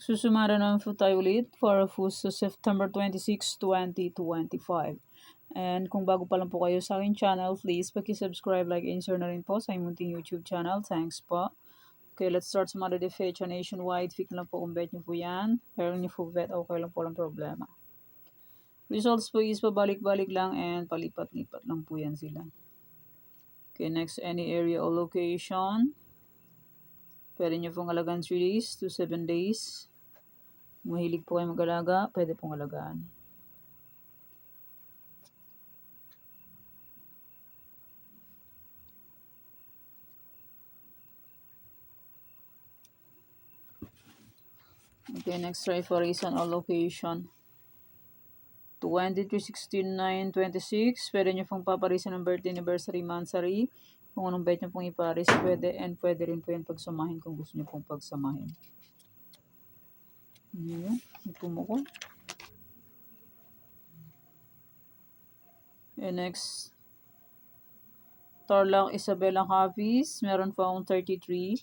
Susumara naman po tayo ulit para po sa September 26, 2025. And kung bago pa lang po kayo sa aking channel, please paki-subscribe, like, and share na rin po sa aking munting YouTube channel. Thanks po. Okay, let's start sa Mother Defecha nationwide. Fix lang po kung bet nyo po yan. Pero nyo po bet, okay lang po lang problema. Results po is pabalik-balik lang and palipat-lipat lang po yan sila. Okay, next, any area or location. Pwede nyo pong alagaan 3 days to 7 days. Mahilig po kayo mag-alaga, pwede pong alagaan. Okay, next try for reason or location. 23/16/9/26. Pwede nyo pong paparisan ng birthday, anniversary, monthsary. Kung anong bet nyo pong iparis, pwede. And pwede rin po yan pagsamahin kung gusto nyo pong pagsamahin. Ayan, ito mo ko. And next, Tarlac Isabela Capiz. Meron po akong 33.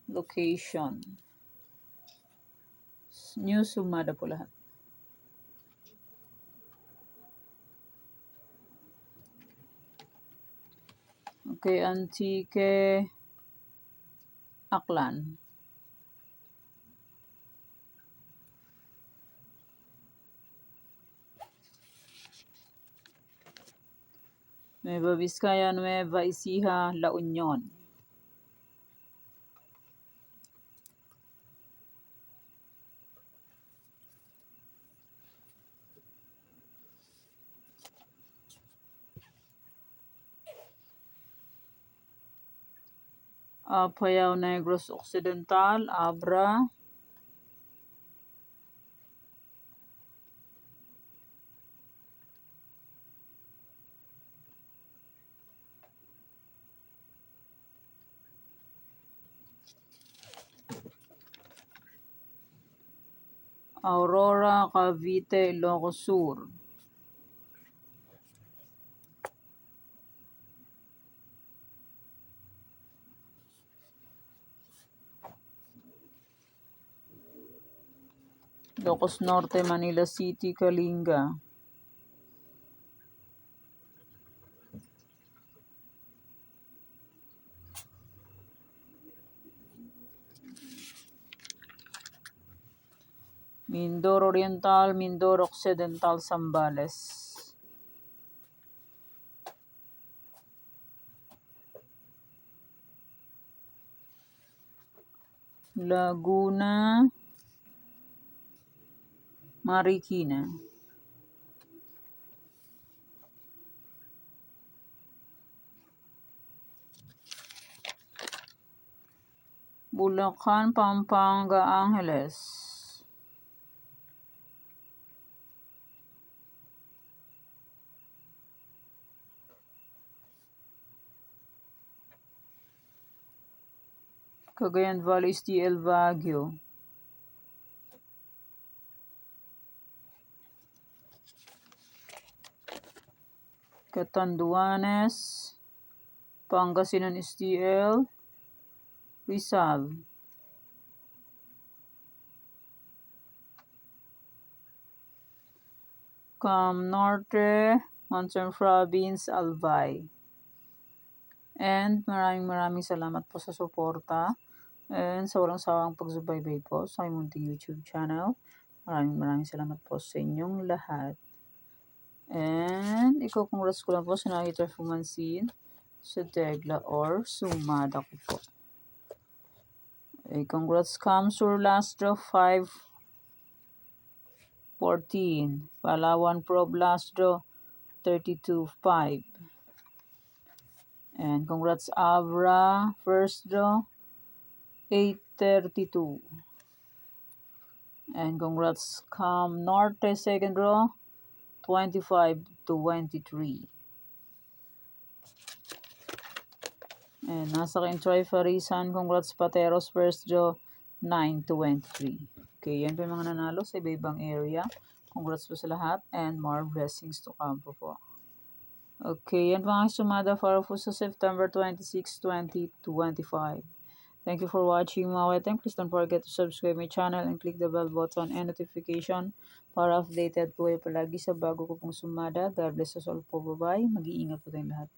Location. New sumada po lahat. Okay, Antique Aklan. Nueva Vizcaya, Nueva Ecija, La Union. Apayao Negros Occidental, Abra. Aurora, Cavite, Ilocos Sur. Ilocos Norte, Manila City, Kalinga. Mindoro Oriental, Mindoro Occidental, Zambales. Laguna, Marikina. Bulacan, Pampanga, Angeles. Cagayan Valley, STL, Baguio. Catanduanes, Pangasinan, STL, Rizal. Cam Norte, Monson Province, Albay. And maraming salamat po sa suporta and sa walang sawang pagsubaybay po sa aking munting YouTube channel. Maraming salamat po sa inyong lahat. And iko-congrats ko lang po sa nakita fumansin sa Tegla or sumada ko po. Congrats comes your last draw 5-14. Palawan Probe last draw 32-5. And congrats Abra first draw 8-32. And congrats Cam Norte second draw 25-23. And nasa kayong Troy Farisan, congrats Pateros first draw 9-23. Okay, yan po yung mga nanalo sa iba-ibang area. Congrats po sa lahat and more blessings to come po. Okay, yan po ang sumada para po sa September 26, 2025. Thank you for watching mga keteng. Please don't forget to subscribe my channel and click the bell button and notification para updated po kayo palagi sa bago ko pong sumada. God bless us all po. Bye-bye. Mag-iingat po tayong lahat.